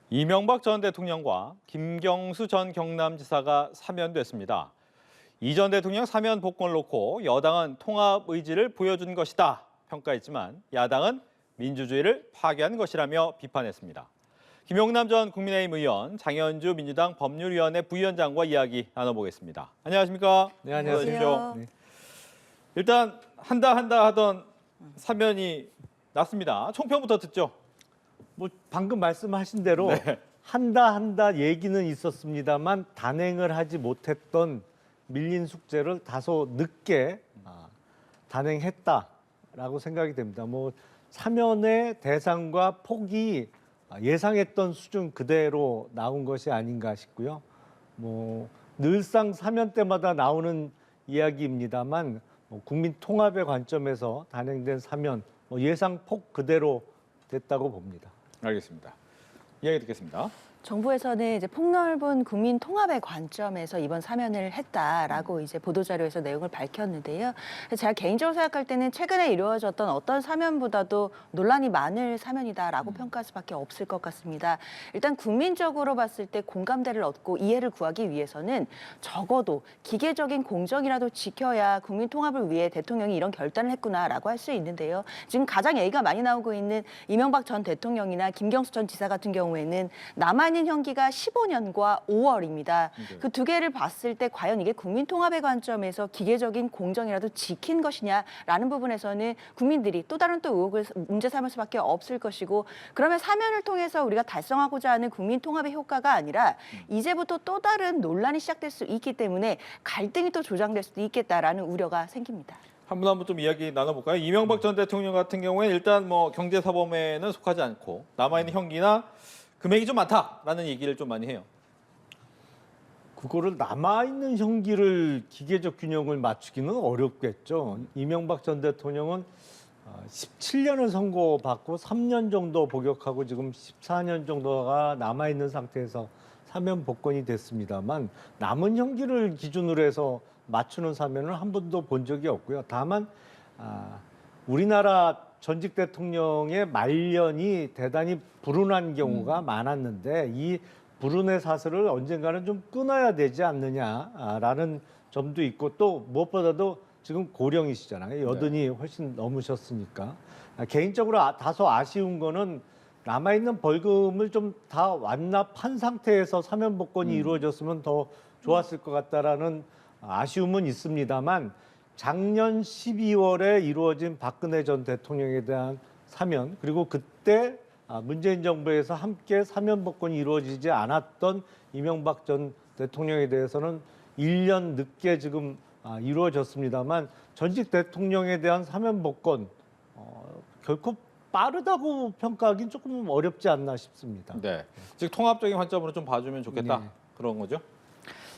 이명박 전 대통령과 김경수 전 경남지사가 사면됐습니다. 이 전 대통령 사면 복권을 놓고 여당은 통합 의지를 보여준 것이다 평가했지만 야당은 민주주의를 파괴한 것이라며 비판했습니다. 김용남 전 국민의힘 의원, 장현주 민주당 법률위원회 부위원장과 이야기 나눠보겠습니다. 안녕하십니까? 네, 안녕하세요. 네. 일단 한다 하던 사면이 났습니다. 총평부터 듣죠. 뭐 방금 말씀하신 대로 네. 한다 얘기는 있었습니다만 단행을 하지 못했던 밀린 숙제를 다소 늦게 단행했다라고 생각이 됩니다. 뭐 사면의 대상과 폭이 예상했던 수준 그대로 나온 것이 아닌가 싶고요. 뭐 늘상 사면 때마다 나오는 이야기입니다만 국민 통합의 관점에서 단행된 사면 예상 폭 그대로 됐다고 봅니다. 알겠습니다. 이야기 듣겠습니다. 정부에서는 이제 폭넓은 국민 통합의 관점에서 이번 사면을 했다라고 이제 보도자료에서 내용을 밝혔는데요. 제가 개인적으로 생각할 때는 최근에 이루어졌던 어떤 사면보다도 논란이 많을 사면이다라고 평가할 수밖에 없을 것 같습니다. 일단 국민적으로 봤을 때 공감대를 얻고 이해를 구하기 위해서는 적어도 기계적인 공정이라도 지켜야 국민 통합을 위해 대통령이 이런 결단을 했구나라고 할 수 있는데요. 지금 가장 얘기가 많이 나오고 있는 이명박 전 대통령이나 김경수 전 지사 같은 경우에는 남아있는 형기가 15년과 5월입니다. 그 두 개를 봤을 때 과연 이게 국민 통합의 관점에서 기계적인 공정이라도 지킨 것이냐라는 부분에서는 국민들이 또 다른 의혹을 문제 삼을 수밖에 없을 것이고, 그러면 사면을 통해서 우리가 달성하고자 하는 국민 통합의 효과가 아니라 이제부터 또 다른 논란이 시작될 수 있기 때문에 갈등이 또 조장될 수도 있겠다라는 우려가 생깁니다. 한 분 한 분 좀 이야기 나눠볼까요? 이명박 전 대통령 같은 경우에 일단 뭐 경제사범에는 속하지 않고 남아있는 형기나 금액이 좀 많다라는 얘기를 좀 많이 해요. 그거를 남아있는 형기를 기계적 균형을 맞추기는 어렵겠죠. 이명박 전 대통령은 17년을 선고받고 3년 정도 복역하고 지금 14년 정도가 남아있는 상태에서 사면 복권이 됐습니다만 남은 형기를 기준으로 해서 맞추는 사면을 한 번도 본 적이 없고요. 다만 우리나라 전직 대통령의 말년이 대단히 불운한 경우가 많았는데 이 불운의 사슬을 언젠가는 좀 끊어야 되지 않느냐라는 점도 있고, 또 무엇보다도 지금 고령이시잖아요. 여든이 훨씬 넘으셨으니까. 개인적으로 다소 아쉬운 거는 남아있는 벌금을 좀 다 완납한 상태에서 사면 복권이 이루어졌으면 더 좋았을 것 같다라는 아쉬움은 있습니다만, 작년 12월에 이루어진 박근혜 전 대통령에 대한 사면, 그리고 그때 문재인 정부에서 함께 사면 복권이 이루어지지 않았던 이명박 전 대통령에 대해서는 1년 늦게 지금 이루어졌습니다만, 전직 대통령에 대한 사면 복권 결코 빠르다고 평가하기는 조금 어렵지 않나 싶습니다. 네. 즉 통합적인 관점으로 좀 봐주면 좋겠다. 네. 그런 거죠.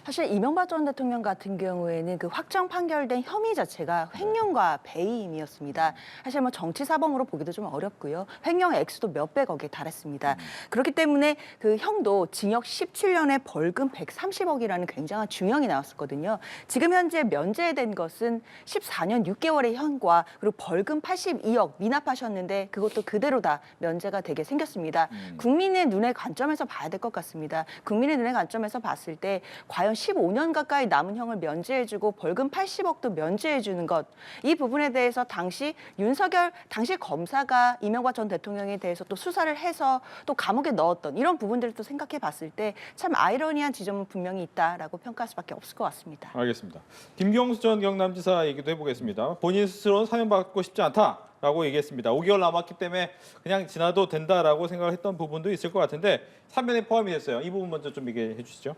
사실 이명박 전 대통령 같은 경우에는 그 확정 판결된 혐의 자체가 횡령과 배임이었습니다. 사실 뭐 정치 사범으로 보기도 좀 어렵고요. 횡령 액수도 몇백억에 달했습니다. 그렇기 때문에 그 형도 징역 17년에 벌금 130억이라는 굉장한 중형이 나왔었거든요. 지금 현재 면제된 것은 14년 6개월의 형과 그리고 벌금 82억 미납하셨는데 그것도 그대로 다 면제가 되게 생겼습니다. 국민의 눈의 관점에서 봐야 될 것 같습니다. 국민의 눈의 관점에서 봤을 때 과연 15년 가까이 남은 형을 면제해주고 벌금 80억도 면제해주는 것, 이 부분에 대해서 당시 윤석열 당시 검사가 이명박 전 대통령에 대해서 또 수사를 해서 또 감옥에 넣었던 이런 부분들을 또 생각해 봤을 때 참 아이러니한 지점은 분명히 있다라고 평가할 수밖에 없을 것 같습니다. 알겠습니다. 김경수 전 경남지사 얘기도 해보겠습니다. 본인 스스로는 사면받고 싶지 않다라고 얘기했습니다. 5개월 남았기 때문에 그냥 지나도 된다라고 생각을 했던 부분도 있을 것 같은데 사면에 포함이 됐어요. 이 부분 먼저 좀 얘기해 주시죠.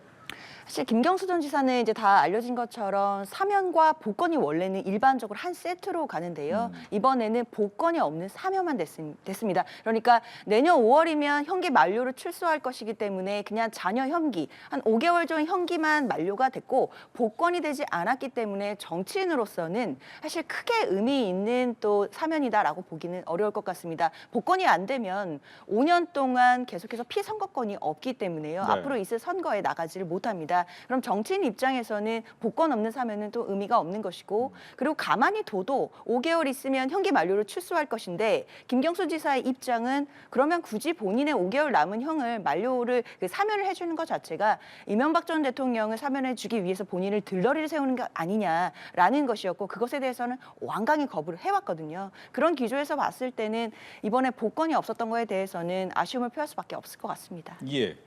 사실 김경수 전 지사는 이제 다 알려진 것처럼 사면과 복권이 원래는 일반적으로 한 세트로 가는데요. 이번에는 복권이 없는 사면만 됐습니다. 그러니까 내년 5월이면 형기 만료를 출소할 것이기 때문에 그냥 잔여 형기, 한 5개월 전 형기만 만료가 됐고 복권이 되지 않았기 때문에 정치인으로서는 사실 크게 의미 있는 또 사면이다라고 보기는 어려울 것 같습니다. 복권이 안 되면 5년 동안 계속해서 피선거권이 없기 때문에요. 네. 앞으로 있을 선거에 나가지를 못 못합니다. 그럼 정치인 입장에서는 복권 없는 사면은 또 의미가 없는 것이고 그리고 가만히 둬도 5개월 있으면 형기 만료로 출소할 것인데 김경수 지사의 입장은 그러면 굳이 본인의 5개월 남은 형을 만료를 사면을 해주는 것 자체가 이명박 전 대통령을 사면해주기 위해서 본인을 들러리를 세우는 게 아니냐라는 것이었고 그것에 대해서는 완강히 거부를 해왔거든요. 그런 기조에서 봤을 때는 이번에 복권이 없었던 거에 대해서는 아쉬움을 표할 수밖에 없을 것 같습니다. 예.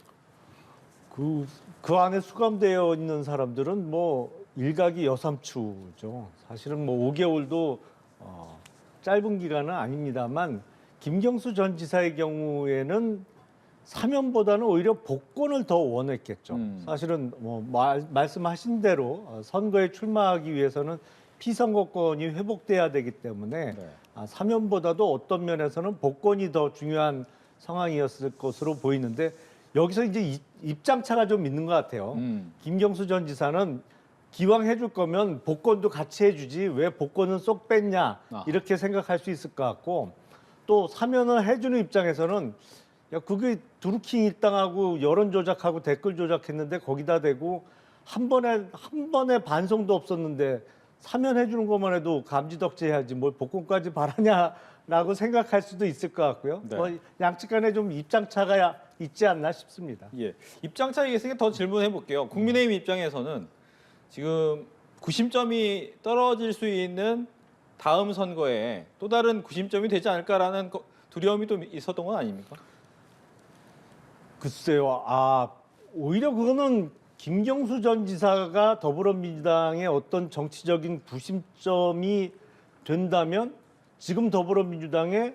그 안에 수감되어 있는 사람들은 뭐 일각이 여삼추죠. 사실은 뭐 5개월도 짧은 기간은 아닙니다만 김경수 전 지사의 경우에는 사면보다는 오히려 복권을 더 원했겠죠. 사실은 뭐 말씀하신 대로 선거에 출마하기 위해서는 피선거권이 회복돼야 되기 때문에 네. 사면보다도 어떤 면에서는 복권이 더 중요한 상황이었을 것으로 보이는데 여기서 이제 입장차가 좀 있는 것 같아요. 김경수 전 지사는 기왕 해줄 거면 복권도 같이 해주지 왜 복권은 쏙 뺐냐 이렇게 생각할 수 있을 것 같고 또 사면을 해주는 입장에서는 야 그게 드루킹 일당하고 여론 조작하고 댓글 조작했는데 거기다 대고 한 번에 반성도 없었는데 사면해 주는 것만 해도 감지덕지 해야지 뭘 복권까지 바라냐라고 생각할 수도 있을 것 같고요. 네. 뭐 양측 간에 좀 입장차가 있지 않나 싶습니다. 예. 입장 차이가 있으니까 더 질문해 볼게요. 국민의힘 입장에서는 지금 구심점이 떨어질 수 있는 다음 선거에 또 다른 구심점이 되지 않을까라는 두려움이 좀 있었던 건 아닙니까? 글쎄요. 오히려 그거는 김경수 전 지사가 더불어민주당의 어떤 정치적인 구심점이 된다면 지금 더불어민주당에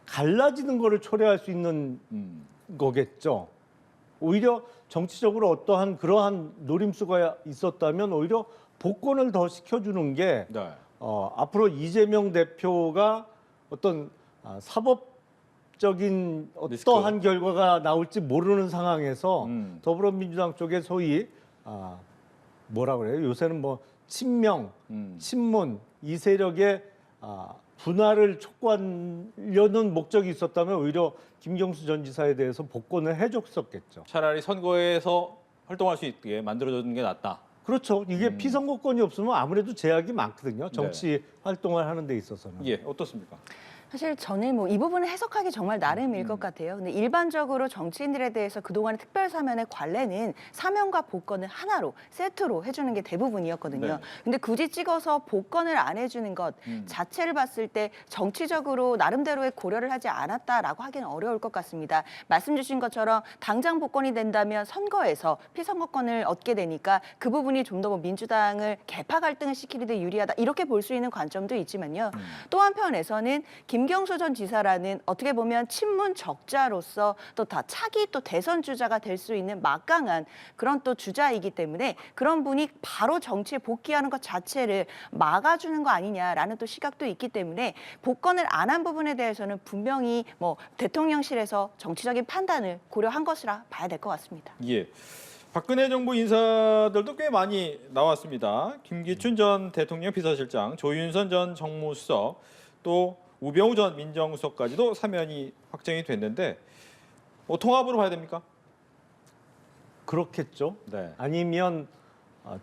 갈라지는 거를 초래할 수 있는 거겠죠. 오히려 정치적으로 어떠한 그러한 노림수가 있었다면 오히려 복권을 더 시켜주는 게 네. 앞으로 이재명 대표가 어떤 사법적인 어떠한 결과가 나올지 모르는 상황에서 더불어민주당 쪽에 소위 뭐라 그래요? 요새는 뭐 친명, 친문 이 세력의 분할을 촉구하려는 목적이 있었다면 오히려 김경수 전 지사에 대해서 복권을 해줬었겠죠. 차라리 선거에서 활동할 수 있게 만들어주는 게 낫다. 그렇죠. 이게 피선거권이 없으면 아무래도 제약이 많거든요. 정치 활동을 하는 데 있어서는. 예, 어떻습니까? 사실 저는 뭐 이 부분을 해석하기 정말 나름일 것 같아요. 근데 일반적으로 정치인들에 대해서 그동안의 특별 사면의 관례는 사면과 복권을 하나로 세트로 해주는 게 대부분이었거든요. 네. 근데 굳이 찍어서 복권을 안 해주는 것 자체를 봤을 때 정치적으로 나름대로의 고려를 하지 않았다라고 하기는 어려울 것 같습니다. 말씀 주신 것처럼 당장 복권이 된다면 선거에서 피선거권을 얻게 되니까 그 부분이 좀 더 민주당을 개파 갈등을 시키는 데 유리하다 이렇게 볼 수 있는 관점도 있지만요. 또 한편에서는 김경수 전 지사라는 어떻게 보면 친문 적자로서 또 다 차기 또 대선 주자가 될 수 있는 막강한 그런 또 주자이기 때문에 그런 분이 바로 정치에 복귀하는 것 자체를 막아주는 거 아니냐라는 또 시각도 있기 때문에 복권을 안 한 부분에 대해서는 분명히 뭐 대통령실에서 정치적인 판단을 고려한 것이라 봐야 될 것 같습니다. 예. 박근혜 정부 인사들도 꽤 많이 나왔습니다. 김기춘 전 대통령 비서실장, 조윤선 전 정무수석, 또 우병우 전 민정수석까지도 사면이 확정이 됐는데 통합으로 봐야 됩니까? 그렇겠죠. 네. 아니면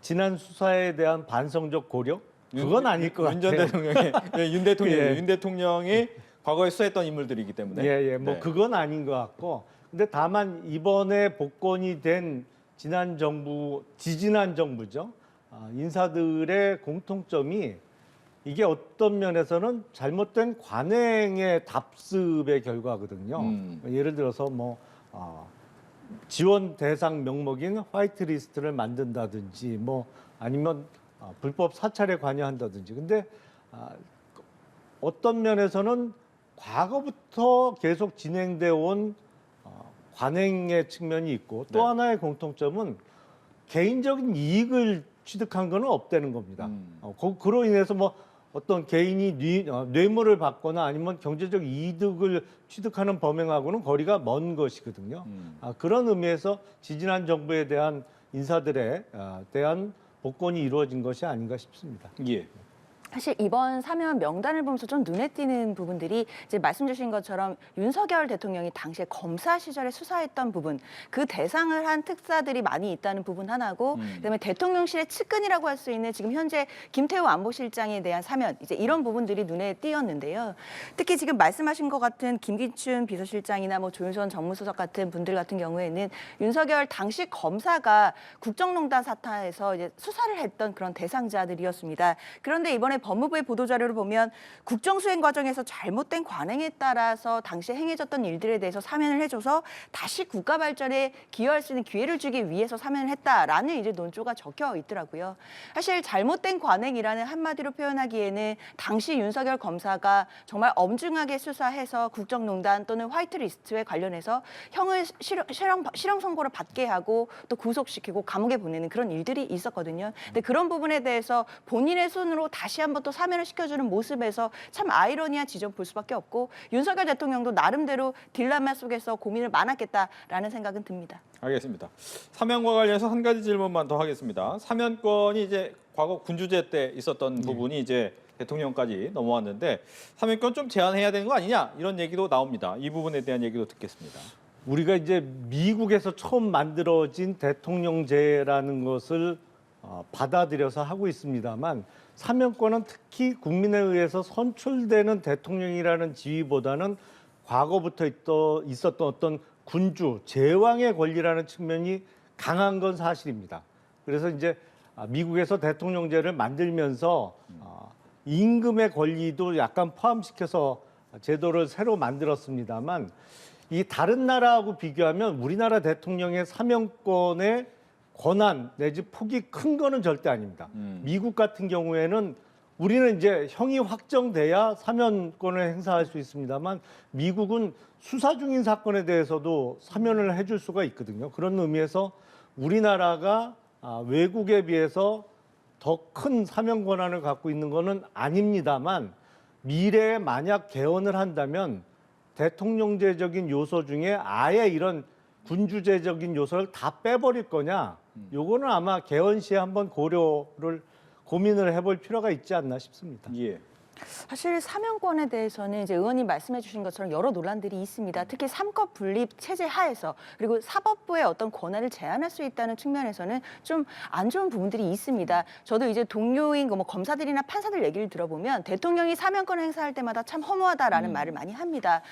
지난 수사에 대한 반성적 고려? 그건 아닐 것 같아요. 윤 전 대통령의 윤 대통령, 예. 윤 대통령이 과거에 수사했던 인물들이기 때문에. 예, 뭐 네. 그건 아닌 것 같고. 근데 다만 이번에 복권이 된 지난 정부, 지지난 정부죠. 인사들의 공통점이 이게 어떤 면에서는 잘못된 관행의 답습의 결과거든요. 예를 들어서 뭐 지원 대상 명목인 화이트리스트를 만든다든지 뭐 아니면 불법 사찰에 관여한다든지. 근데 어떤 면에서는 과거부터 계속 진행되어 온 관행의 측면이 있고 또 네. 하나의 공통점은 개인적인 이익을 취득한 거는 없다는 겁니다. 그로 인해서 뭐 어떤 개인이 뇌물을 받거나 아니면 경제적 이득을 취득하는 범행하고는 거리가 먼 것이거든요. 그런 의미에서 지지난 정부에 대한 인사들에 대한 복권이 이루어진 것이 아닌가 싶습니다. 예. 사실 이번 사면 명단을 보면서 좀 눈에 띄는 부분들이 이제 말씀 주신 것처럼 윤석열 대통령이 당시에 검사 시절에 수사했던 부분, 그 대상을 한 특사들이 많이 있다는 부분 하나고, 그다음에 대통령실의 측근이라고 할 수 있는 지금 현재 김태우 안보실장에 대한 사면, 이제 이런 부분들이 눈에 띄었는데요. 특히 지금 말씀하신 것 같은 김기춘 비서실장이나 뭐 조윤선 정무수석 같은 분들 같은 경우에는 윤석열 당시 검사가 국정농단 사태에서 이제 수사를 했던 그런 대상자들이었습니다. 그런데 이번에 법무부의 보도자료를 보면 국정수행 과정에서 잘못된 관행에 따라서 당시에 행해졌던 일들에 대해서 사면을 해줘서 다시 국가 발전에 기여할 수 있는 기회를 주기 위해서 사면을 했다라는 이제 논조가 적혀 있더라고요. 사실 잘못된 관행이라는 한마디로 표현하기에는 당시 윤석열 검사가 정말 엄중하게 수사해서 국정농단 또는 화이트리스트에 관련해서 형을 실형 선고를 받게 하고 또 구속시키고 감옥에 보내는 그런 일들이 있었거든요. 근데 그런 부분에 대해서 본인의 손으로 다시 한번 또 사면을 시켜주는 모습에서 참 아이러니한 지점 볼 수밖에 없고 윤석열 대통령도 나름대로 딜레마 속에서 고민을 많았겠다라는 생각은 듭니다. 알겠습니다. 사면과 관련해서 한 가지 질문만 더 하겠습니다. 사면권이 이제 과거 군주제 때 있었던 부분이 이제 대통령까지 넘어왔는데 사면권 좀 제한해야 되는 거 아니냐 이런 얘기도 나옵니다. 이 부분에 대한 얘기도 듣겠습니다. 우리가 이제 미국에서 처음 만들어진 대통령제라는 것을 받아들여서 하고 있습니다만 사면권은 특히 국민에 의해서 선출되는 대통령이라는 지위보다는 과거부터 있었던 어떤 군주, 제왕의 권리라는 측면이 강한 건 사실입니다. 그래서 이제 미국에서 대통령제를 만들면서 임금의 권리도 약간 포함시켜서 제도를 새로 만들었습니다만 이 다른 나라하고 비교하면 우리나라 대통령의 사면권의 권한 내지 폭이 큰 거는 절대 아닙니다. 미국 같은 경우에는 우리는 이제 형이 확정돼야 사면권을 행사할 수 있습니다만 미국은 수사 중인 사건에 대해서도 사면을 해줄 수가 있거든요. 그런 의미에서 우리나라가 외국에 비해서 더 큰 사면 권한을 갖고 있는 거는 아닙니다만 미래에 만약 개헌을 한다면 대통령제적인 요소 중에 아예 이런 군주제적인 요소를 다 빼버릴 거냐? 요거는 아마 개헌 시에 한번 고민을 해볼 필요가 있지 않나 싶습니다. 예. 사실 사면권에 대해서는 이제 의원님 말씀해 주신 것처럼 여러 논란들이 있습니다. 특히 삼권 분립 체제 하에서 그리고 사법부의 어떤 권한을 제한할 수 있다는 측면에서는 좀 안 좋은 부분들이 있습니다. 저도 이제 동료인 뭐 검사들이나 판사들 얘기를 들어보면 대통령이 사면권 행사할 때마다 참 허무하다라는 말을 많이 합니다.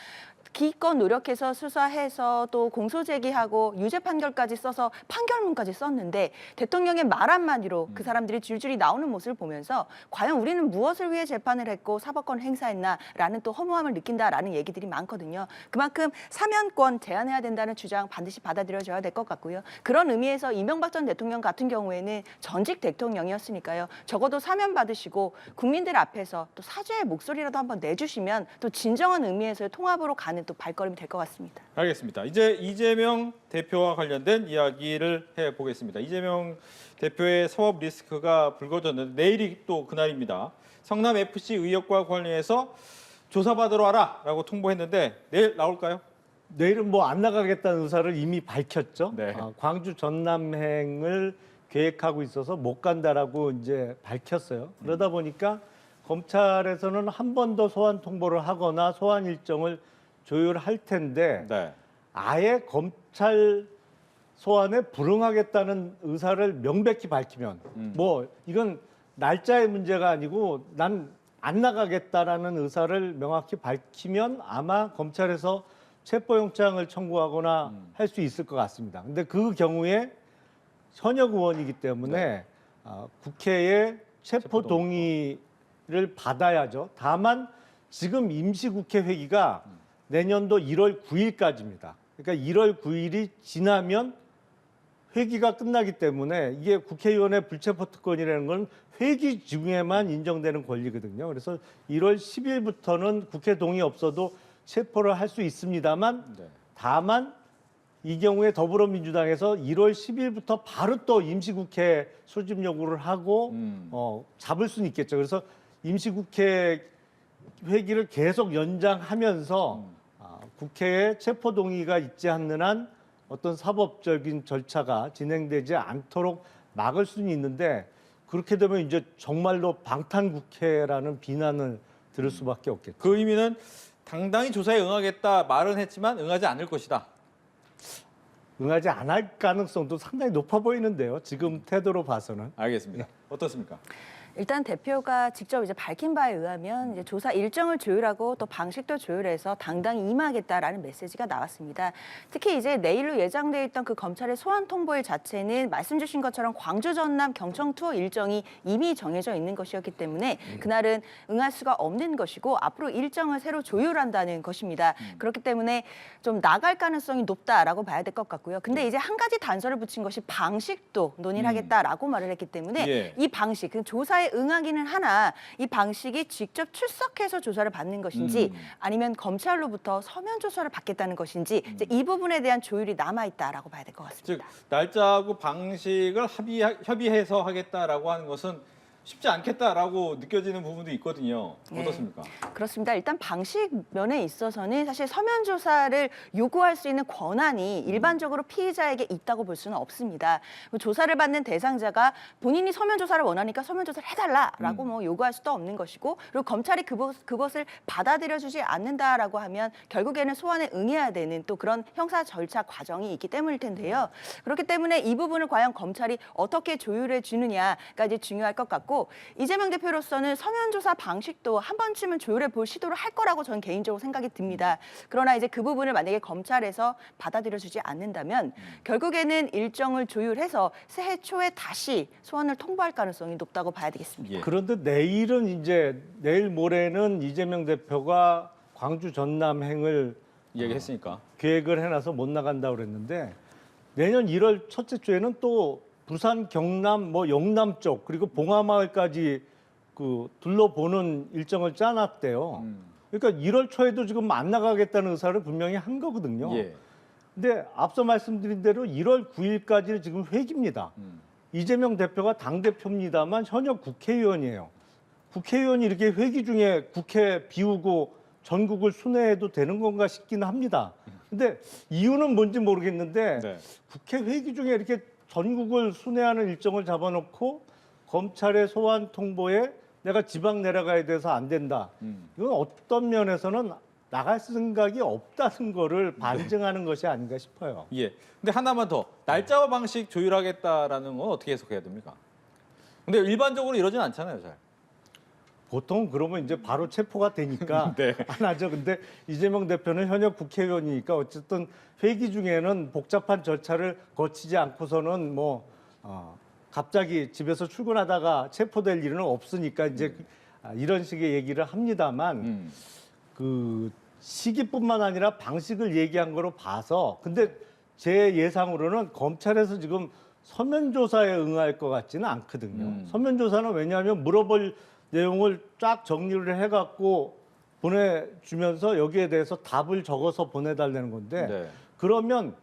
기껏 노력해서 수사해서 또 공소 제기하고 유죄 판결까지 써서 판결문까지 썼는데 대통령의 말 한마디로 그 사람들이 줄줄이 나오는 모습을 보면서 과연 우리는 무엇을 위해 재판을 했고 사법권 행사했나라는 또 허무함을 느낀다라는 얘기들이 많거든요. 그만큼 사면권 제한해야 된다는 주장 반드시 받아들여져야 될 것 같고요. 그런 의미에서 이명박 전 대통령 같은 경우에는 전직 대통령이었으니까요. 적어도 사면 받으시고 국민들 앞에서 또 사죄의 목소리라도 한번 내주시면 또 진정한 의미에서의 통합으로 가는 또 발걸음이 될 것 같습니다. 알겠습니다. 이제 이재명 대표와 관련된 이야기를 해보겠습니다. 이재명 대표의 사법 리스크가 불거졌는데 내일이 또 그날입니다. 성남FC 의혹과 관련해서 조사받으러 와라라고 통보했는데 내일 나올까요? 내일은 뭐 안 나가겠다는 의사를 이미 밝혔죠. 네. 광주 전남행을 계획하고 있어서 못 간다라고 이제 밝혔어요. 그러다 보니까 검찰에서는 한 번 더 소환 통보를 하거나 소환 일정을 조율할 텐데 네. 아예 검찰 소환에 불응하겠다는 의사를 명백히 밝히면 뭐 이건 날짜의 문제가 아니고 난 안 나가겠다라는 의사를 명확히 밝히면 아마 검찰에서 체포영장을 청구하거나 할 수 있을 것 같습니다. 근데 그 경우에 현역 의원이기 때문에 국회의 체포 동의를 받아야죠. 다만 지금 임시국회 회기가 내년도 1월 9일까지입니다. 그러니까 1월 9일이 지나면 회기가 끝나기 때문에 이게 국회의원의 불체포 특권이라는 건 회기 중에만 인정되는 권리거든요. 그래서 1월 10일부터는 국회 동의 없어도 체포를 할 수 있습니다만 다만 이 경우에 더불어민주당에서 1월 10일부터 바로 또 임시국회 소집 요구를 하고 잡을 수는 있겠죠. 그래서 임시국회 회기를 계속 연장하면서 국회에 체포 동의가 있지 않는 한 어떤 사법적인 절차가 진행되지 않도록 막을 수는 있는데 그렇게 되면 이제 정말로 방탄국회라는 비난을 들을 수밖에 없겠죠. 그 의미는 당당히 조사에 응하겠다 말은 했지만 응하지 않을 것이다. 응하지 않을 가능성도 상당히 높아 보이는데요. 지금 태도로 봐서는. 알겠습니다. 어떻습니까? 일단 대표가 직접 이제 밝힌 바에 의하면 이제 조사 일정을 조율하고 또 방식도 조율해서 당당히 임하겠다라는 메시지가 나왔습니다. 특히 이제 내일로 예정돼 있던 그 검찰의 소환 통보일 자체는 말씀 주신 것처럼 광주 전남 경청 투어 일정이 이미 정해져 있는 것이었기 때문에 그날은 응할 수가 없는 것이고 앞으로 일정을 새로 조율한다는 것입니다. 그렇기 때문에 좀 나갈 가능성이 높다라고 봐야 될 것 같고요. 근데 이제 한 가지 단서를 붙인 것이 방식도 논의를 하겠다라고 말을 했기 때문에 예. 이 방식, 그 조사에 응하기는 하나 이 방식이 직접 출석해서 조사를 받는 것인지 아니면 검찰로부터 서면 조사를 받겠다는 것인지 이제 이 부분에 대한 조율이 남아 있다라고 봐야 될 것 같습니다. 즉 날짜하고 방식을 협의해서 하겠다라고 하는 것은 쉽지 않겠다라고 느껴지는 부분도 있거든요. 어떻습니까? 그렇습니다. 일단 방식 면에 있어서는 사실 서면 조사를 요구할 수 있는 권한이 일반적으로 피의자에게 있다고 볼 수는 없습니다. 조사를 받는 대상자가 본인이 서면 조사를 원하니까 서면 조사를 해달라라고 뭐 요구할 수도 없는 것이고, 그리고 검찰이 그것을 받아들여주지 않는다라고 하면 결국에는 소환에 응해야 되는 또 그런 형사 절차 과정이 있기 때문일 텐데요. 그렇기 때문에 이 부분을 과연 검찰이 어떻게 조율해 주느냐가 이제 중요할 것 같고, 이재명 대표로서는 서면 조사 방식도 한 번쯤은 조율해 볼 시도를 할 거라고 저는 개인적으로 생각이 듭니다. 그러나 이제 그 부분을 만약에 검찰에서 받아들여주지 않는다면 결국에는 일정을 조율해서 새해 초에 다시 소환을 통보할 가능성이 높다고 봐야 되겠습니다. 예. 그런데 내일 모레는 이재명 대표가 광주 전남행을 이야기했으니까. 계획을 해놔서 못 나간다고 그랬는데 내년 1월 첫째 주에는 또 부산, 경남, 뭐 영남 쪽 그리고 봉하마을까지 그 둘러보는 일정을 짜놨대요. 그러니까 1월 초에도 지금 안 나가겠다는 의사를 분명히 한 거거든요. 예. 근데 앞서 말씀드린 대로 1월 9일까지는 지금 회기입니다. 이재명 대표가 당대표입니다만 현역 국회의원이에요. 국회의원이 이렇게 회기 중에 국회 비우고 전국을 순회해도 되는 건가 싶기는 합니다. 근데 이유는 뭔지 모르겠는데 네. 국회 회기 중에 이렇게 전국을 순회하는 일정을 잡아놓고 검찰의 소환 통보에 내가 지방 내려가야 돼서 안 된다. 이건 어떤 면에서는 나갈 생각이 없다는 거를 반증하는 것이 아닌가 싶어요. 예. 근데 하나만 더. 날짜와 방식 조율하겠다라는 건 어떻게 해석해야 됩니까? 근데 일반적으로 이러진 않잖아요, 잘. 보통 그러면 이제 바로 체포가 되니까 네. 안 하죠. 근데 이재명 대표는 현역 국회의원이니까 어쨌든 회기 중에는 복잡한 절차를 거치지 않고서는 갑자기 집에서 출근하다가 체포될 일은 없으니까 이제 이런 식의 얘기를 합니다만 그 시기뿐만 아니라 방식을 얘기한 거로 봐서 근데 제 예상으로는 검찰에서 지금 서면 조사에 응할 것 같지는 않거든요. 서면 조사는 왜냐하면 물어볼 내용을 쫙 정리를 해갖고 보내주면서 여기에 대해서 답을 적어서 보내달라는 건데 네. 그러면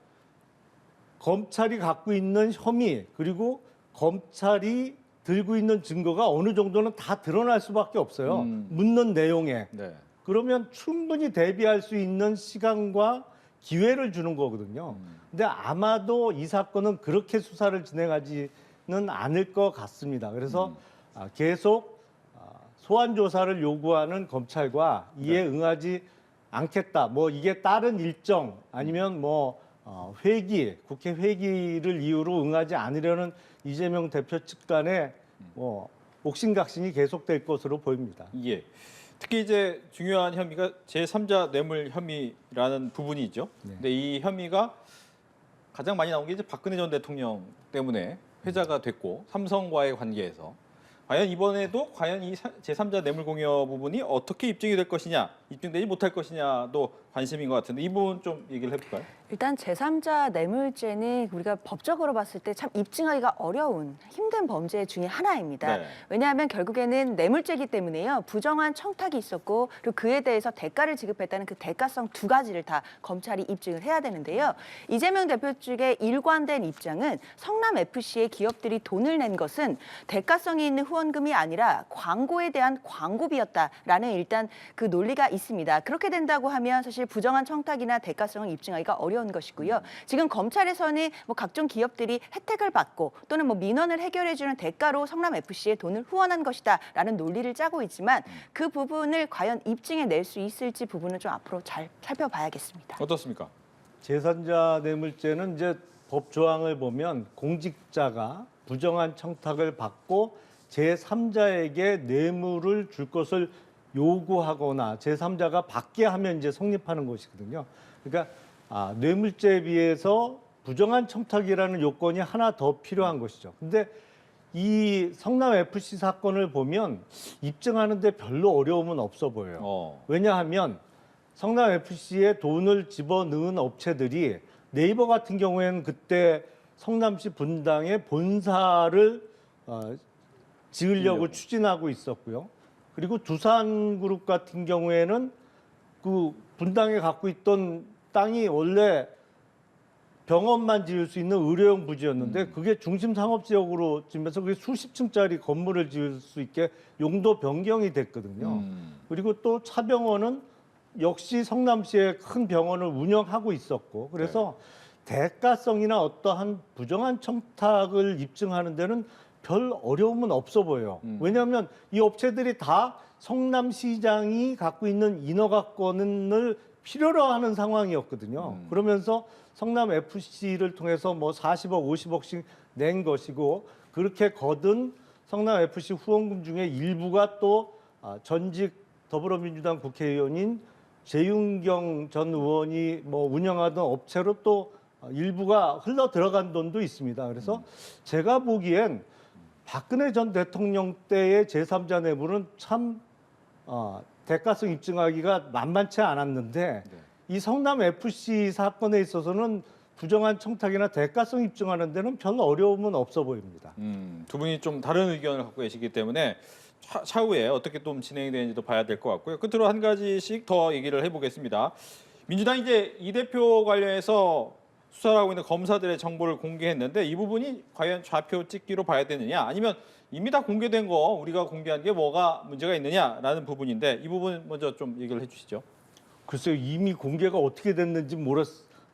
검찰이 갖고 있는 혐의 그리고 검찰이 들고 있는 증거가 어느 정도는 다 드러날 수밖에 없어요. 묻는 내용에. 네. 그러면 충분히 대비할 수 있는 시간과 기회를 주는 거거든요. 근데 아마도 이 사건은 그렇게 수사를 진행하지는 않을 것 같습니다. 그래서 계속 소환 조사를 요구하는 검찰과 이에 응하지 않겠다. 이게 다른 일정 아니면 회기, 국회 회기를 이유로 응하지 않으려는 이재명 대표 측 간의 옥신각신이 계속될 것으로 보입니다. 예. 특히 이제 중요한 혐의가 제3자 뇌물 혐의라는 부분이 있죠. 네. 근데 이 혐의가 가장 많이 나온 게 이제 박근혜 전 대통령 때문에 회자가 됐고 삼성과의 관계에서 과연 이번에도 과연 이 제3자 뇌물 공여 부분이 어떻게 입증이 될 것이냐, 입증되지 못할 것이냐도 관심인 것 같은데 이 부분 좀 얘기를 해볼까요? 일단 제3자 뇌물죄는 우리가 법적으로 봤을 때 참 입증하기가 어려운 힘든 범죄 중에 하나입니다. 네. 왜냐하면 결국에는 뇌물죄이기 때문에요. 부정한 청탁이 있었고 그리고 그에 대해서 대가를 지급했다는 그 대가성 두 가지를 다 검찰이 입증을 해야 되는데요. 이재명 대표 측의 일관된 입장은 성남FC의 기업들이 돈을 낸 것은 대가성이 있는 후원금이 아니라 광고에 대한 광고비였다라는 일단 그 논리가 있습니다. 그렇게 된다고 하면 사실 부정한 청탁이나 대가성을 입증하기가 어려운 것이고요. 지금 검찰에서는 뭐 각종 기업들이 혜택을 받고 또는 뭐 민원을 해결해주는 대가로 성남 FC에 돈을 후원한 것이다라는 논리를 짜고 있지만 그 부분을 과연 입증해낼 수 있을지 부분은 좀 앞으로 잘 살펴봐야겠습니다. 어떻습니까? 제3자 뇌물죄는 이제 법 조항을 보면 공직자가 부정한 청탁을 받고 제3자에게 뇌물을 줄 것을 요구하거나 제3자가 받게 하면 이제 성립하는 것이거든요. 그러니까 뇌물죄에 비해서 부정한 청탁이라는 요건이 하나 더 필요한 것이죠. 근데 이 성남 FC 사건을 보면 입증하는데 별로 어려움은 없어 보여요. 왜냐하면 성남 FC에 돈을 집어넣은 업체들이 네이버 같은 경우에는 그때 성남시 분당에 본사를 지으려고 추진하고 있었고요. 그리고 두산그룹 같은 경우에는 그 분당에 갖고 있던 땅이 원래 병원만 지을 수 있는 의료용 부지였는데 그게 중심 상업지역으로 지면서 그게 수십 층짜리 건물을 지을 수 있게 용도 변경이 됐거든요. 그리고 또 차병원은 역시 성남시의 큰 병원을 운영하고 있었고 그래서 대가성이나 어떠한 부정한 청탁을 입증하는 데는 별 어려움은 없어 보여요. 왜냐하면 이 업체들이 다 성남시장이 갖고 있는 인허가권을 필요로 하는 상황이었거든요. 그러면서 성남 FC를 통해서 뭐 40억, 50억씩 낸 것이고 그렇게 거둔 성남 FC 후원금 중에 일부가 또 전직 더불어민주당 국회의원인 재윤경 전 의원이 뭐 운영하던 업체로 또 일부가 흘러 들어간 돈도 있습니다. 그래서 제가 보기엔 박근혜 전 대통령 때의 제3자 뇌물은 참 대가성 입증하기가 만만치 않았는데 이 성남 FC 사건에 있어서는 부정한 청탁이나 대가성 입증하는 데는 별 어려움은 없어 보입니다. 두 분이 좀 다른 의견을 갖고 계시기 때문에 차후에 어떻게 좀 진행이 되는지도 봐야 될 것 같고요. 끝으로 한 가지씩 더 얘기를 해보겠습니다. 민주당이 이제 이 대표 관련해서 수사를 하고 있는 검사들의 정보를 공개했는데 이 부분이 과연 좌표 찍기로 봐야 되느냐 아니면 이미 다 공개된 거 우리가 공개한 게 뭐가 문제가 있느냐라는 부분인데 이 부분 먼저 좀 얘기를 해주시죠. 글쎄요. 이미 공개가 어떻게 됐는지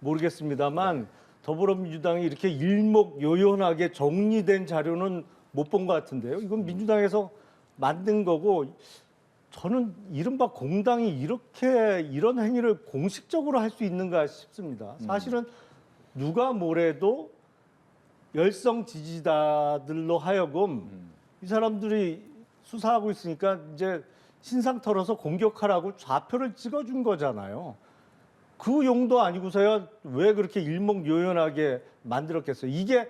모르겠습니다만 더불어민주당이 이렇게 일목요연하게 정리된 자료는 못 본 것 같은데요. 이건 민주당에서 만든 거고 저는 이른바 공당이 이렇게 이런 행위를 공식적으로 할 수 있는가 싶습니다. 사실은 누가 뭐래도 열성 지지자들로 하여금 이 사람들이 수사하고 있으니까 이제 신상 털어서 공격하라고 좌표를 찍어준 거잖아요. 그 용도 아니고서야 왜 그렇게 일목요연하게 만들었겠어요. 이게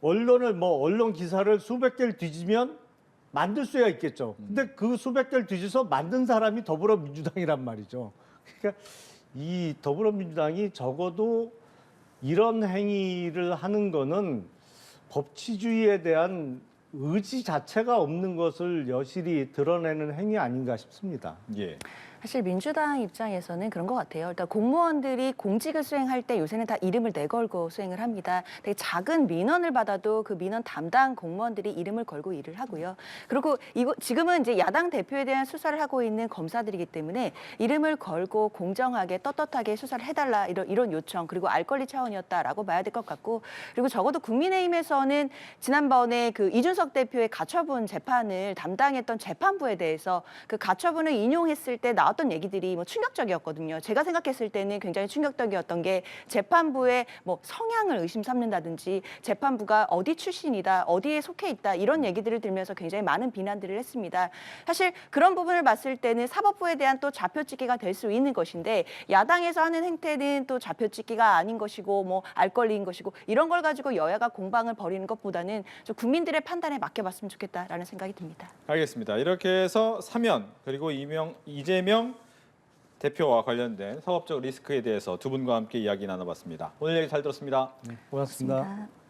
언론 기사를 수백 개를 뒤지면 만들 수야 있겠죠. 근데 그 수백 개를 뒤져서 만든 사람이 더불어민주당이란 말이죠. 그러니까 이 더불어민주당이 적어도 이런 행위를 하는 거는 법치주의에 대한 의지 자체가 없는 것을 여실히 드러내는 행위 아닌가 싶습니다. 예. 사실 민주당 입장에서는 그런 것 같아요. 일단 공무원들이 공직을 수행할 때 요새는 다 이름을 내걸고 수행을 합니다. 되게 작은 민원을 받아도 그 민원 담당 공무원들이 이름을 걸고 일을 하고요. 그리고 지금은 이제 야당 대표에 대한 수사를 하고 있는 검사들이기 때문에 이름을 걸고 공정하게 떳떳하게 수사를 해달라 이런 요청 그리고 알 권리 차원이었다라고 봐야 될 것 같고 그리고 적어도 국민의힘에서는 지난번에 그 이준석 대표의 가처분 재판을 담당했던 재판부에 대해서 그 가처분을 인용했을 때 나왔던 얘기들이 뭐 충격적이었거든요. 제가 생각했을 때는 굉장히 충격적이었던 게 재판부의 뭐 성향을 의심 삼는다든지 재판부가 어디 출신이다, 어디에 속해 있다 이런 얘기들을 들면서 굉장히 많은 비난들을 했습니다. 사실 그런 부분을 봤을 때는 사법부에 대한 또 좌표찍기가 될 수 있는 것인데 야당에서 하는 행태는 또 좌표찍기가 아닌 것이고 뭐 알 권리인 것이고 이런 걸 가지고 여야가 공방을 벌이는 것보다는 좀 국민들의 판단에 맡겨봤으면 좋겠다라는 생각이 듭니다. 알겠습니다. 이렇게 해서 사면 그리고 이재명 대표와 관련된 사법적 리스크에 대해서 두 분과 함께 이야기 나눠봤습니다. 오늘 얘기 잘 들었습니다. 고맙습니다. 고맙습니다.